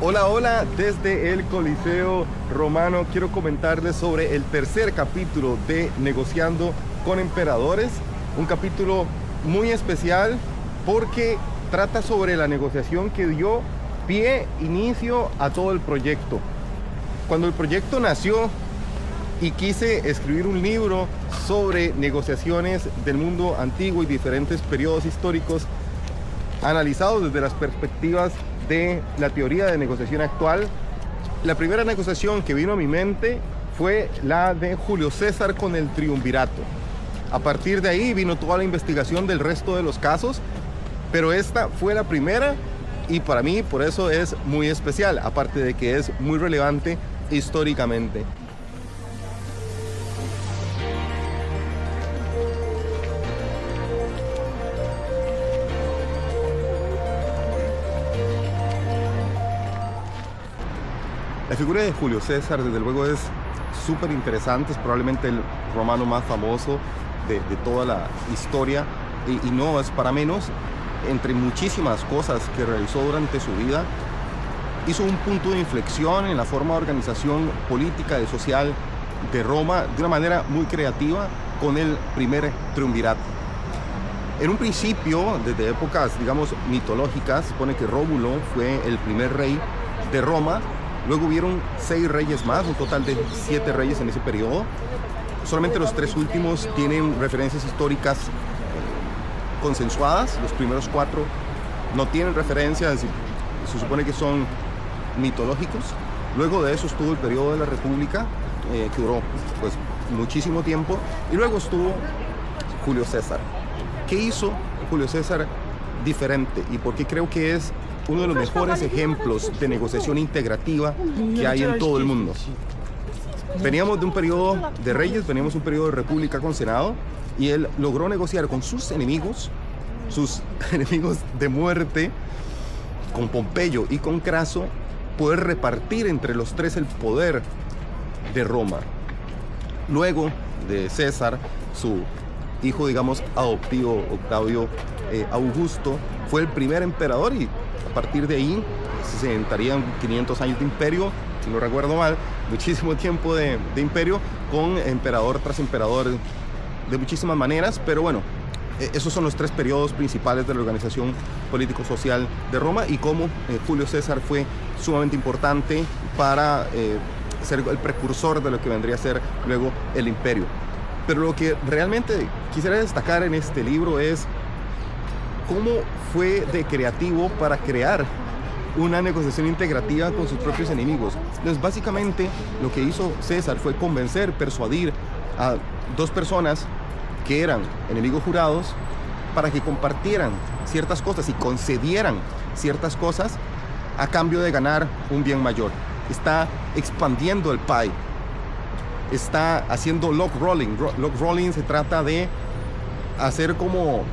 Hola, hola, desde el Coliseo Romano quiero comentarles sobre el tercer capítulo de Negociando con Emperadores, un capítulo muy especial porque trata sobre la negociación que dio inicio a todo el proyecto. Cuando el proyecto nació y quise escribir un libro sobre negociaciones del mundo antiguo y diferentes periodos históricos analizados desde las perspectivas de la teoría de negociación actual, la primera negociación que vino a mi mente fue la de Julio César con el triunvirato. A partir de ahí vino toda la investigación del resto de los casos, pero esta fue la primera y para mí por eso es muy especial, aparte de que es muy relevante históricamente. La figura de Julio César, desde luego, es súper interesante, es probablemente el romano más famoso de toda la historia y no es para menos. Entre muchísimas cosas que realizó durante su vida, hizo un punto de inflexión en la forma de organización política y social de Roma de una manera muy creativa con el primer triunvirato. En un principio, desde épocas, digamos, mitológicas, se supone que Rómulo fue el primer rey de Roma. Luego hubieron 6 reyes más, un total de 7 reyes en ese periodo. Solamente los 3 últimos tienen referencias históricas consensuadas. Los primeros 4 no tienen referencias, se supone que son mitológicos. Luego de eso estuvo el periodo de la República, que duró pues muchísimo tiempo. Y luego estuvo Julio César. ¿Qué hizo Julio César diferente? ¿Y por qué creo que es uno de los mejores ejemplos de negociación integrativa que hay en todo el mundo? Veníamos de un periodo de reyes, veníamos de un periodo de república con senado, y él logró negociar con sus enemigos de muerte, con Pompeyo y con Craso, poder repartir entre los 3 el poder de Roma. Luego de César, su hijo, digamos, adoptivo, Octavio Augusto, fue el primer emperador y a partir de ahí se sentarían 500 años de imperio, si no recuerdo mal, muchísimo tiempo de imperio, con emperador tras emperador de muchísimas maneras, pero bueno, esos son los 3 periodos principales de la organización político-social de Roma y cómo Julio César fue sumamente importante para ser el precursor de lo que vendría a ser luego el imperio. Pero lo que realmente quisiera destacar en este libro es cómo fue de creativo para crear una negociación integrativa con sus propios enemigos. Entonces, básicamente, lo que hizo César fue convencer, persuadir a 2 personas que eran enemigos jurados para que compartieran ciertas cosas y concedieran ciertas cosas a cambio de ganar un bien mayor. Está expandiendo el pie. Está haciendo log rolling. Log rolling se trata de hacer como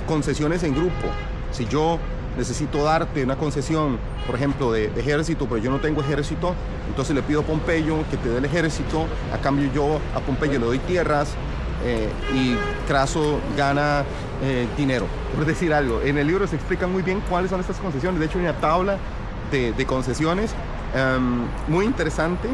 concesiones en grupo. Si yo necesito darte una concesión, por ejemplo, de ejército, pero yo no tengo ejército, entonces le pido a Pompeyo que te dé el ejército, a cambio yo a Pompeyo le doy tierras y Craso gana dinero, por decir algo. En el libro se explica muy bien cuáles son estas concesiones. De hecho, hay una tabla de concesiones muy interesante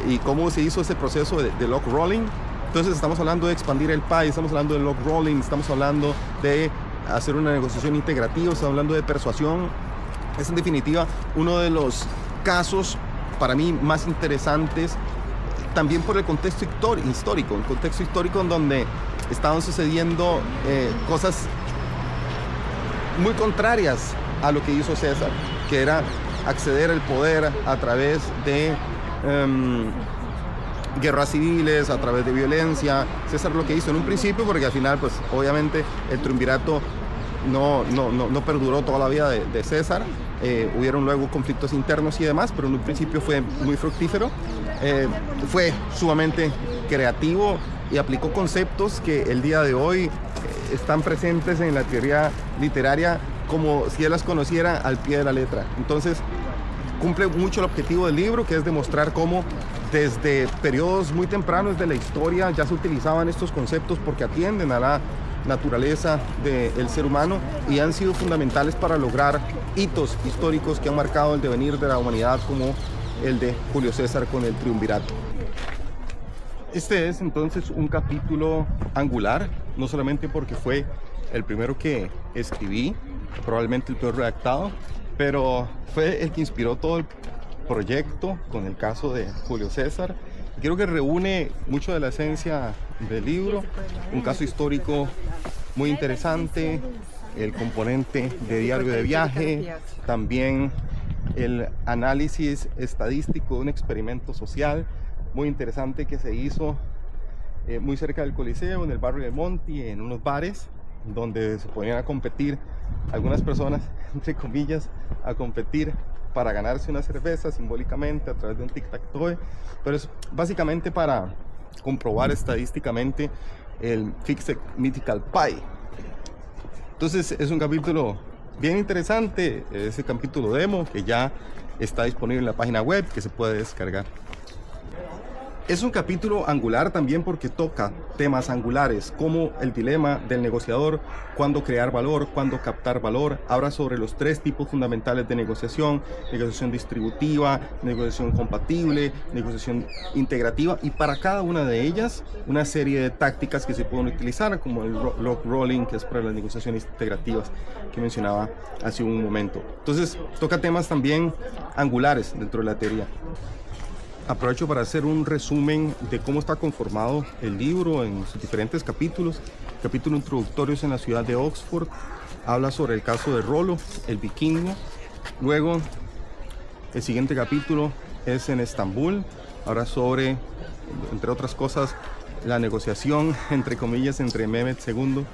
y cómo se hizo ese proceso de log rolling. Entonces estamos hablando de expandir el pie, estamos hablando de log rolling, estamos hablando de hacer una negociación integrativa, estamos hablando de persuasión. Es en definitiva uno de los casos para mí más interesantes, también por el contexto histórico, un contexto histórico en donde estaban sucediendo cosas muy contrarias a lo que hizo César, que era acceder al poder a través de guerras civiles, a través de violencia. César lo que hizo en un principio, porque al final pues obviamente el triunvirato no perduró toda la vida de César, hubieron luego conflictos internos y demás, pero en un principio fue muy fructífero, fue sumamente creativo y aplicó conceptos que el día de hoy están presentes en la teoría literaria como si él las conociera al pie de la letra. Entonces cumple mucho el objetivo del libro, que es demostrar cómo desde periodos muy tempranos de la historia ya se utilizaban estos conceptos porque atienden a la naturaleza del ser humano y han sido fundamentales para lograr hitos históricos que han marcado el devenir de la humanidad, como el de Julio César con el triunvirato. Este es entonces un capítulo angular, no solamente porque fue el primero que escribí, probablemente el peor redactado, pero fue el que inspiró todo el proyecto con el caso de Julio César. Creo que reúne mucho de la esencia del libro, un caso histórico muy interesante, el componente de diario de viaje, también el análisis estadístico de un experimento social muy interesante que se hizo muy cerca del Coliseo, en el barrio de Monti, en unos bares donde se ponían a competir algunas personas, entre comillas, a competir para ganarse una cerveza simbólicamente a través de un tic-tac-toe, pero es básicamente para comprobar estadísticamente el Fixed Mythical Pi. Entonces es un capítulo bien interesante, ese capítulo demo que ya está disponible en la página web, que se puede descargar. Es un capítulo angular también porque toca temas angulares como el dilema del negociador, cuándo crear valor, cuándo captar valor. Habla sobre los 3 tipos fundamentales de negociación: negociación distributiva, negociación compatible, negociación integrativa, y para cada una de ellas una serie de tácticas que se pueden utilizar, como el log rolling, que es para las negociaciones integrativas que mencionaba hace un momento. Entonces toca temas también angulares dentro de la teoría. Aprovecho para hacer un resumen de cómo está conformado el libro en sus diferentes capítulos. Capítulo introductorio es en la ciudad de Oxford, habla sobre el caso de Rollo, el vikingo. Luego, el siguiente capítulo es en Estambul, habla sobre, entre otras cosas, la negociación, entre comillas, entre Mehmed II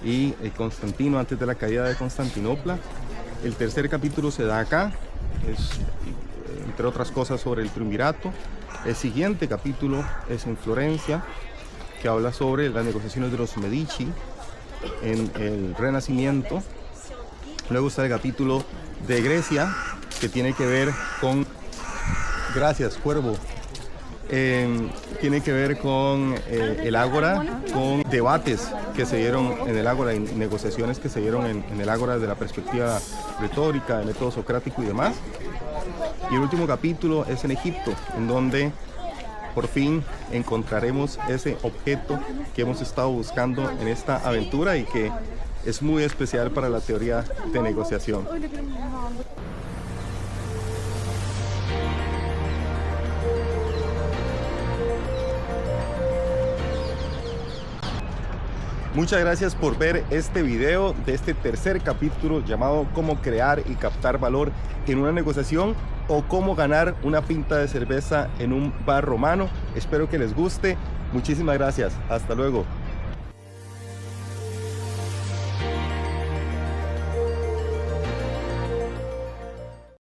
y Constantino antes de la caída de Constantinopla. El tercer capítulo se da acá, es entre otras cosas sobre el triunvirato. El siguiente capítulo es en Florencia, que habla sobre las negociaciones de los Medici en el Renacimiento. Luego está el capítulo de Grecia, que tiene que ver con... Gracias, Cuervo. Tiene que ver con el Ágora, con debates que se dieron en el Ágora y negociaciones que se dieron en el Ágora desde la perspectiva retórica, del método socrático y demás. Y el último capítulo es en Egipto, en donde por fin encontraremos ese objeto que hemos estado buscando en esta aventura y que es muy especial para la teoría de negociación. Muchas gracias por ver este video de este tercer capítulo llamado Cómo crear y captar valor en una negociación, o cómo ganar una pinta de cerveza en un bar romano. Espero que les guste. Muchísimas gracias. Hasta luego.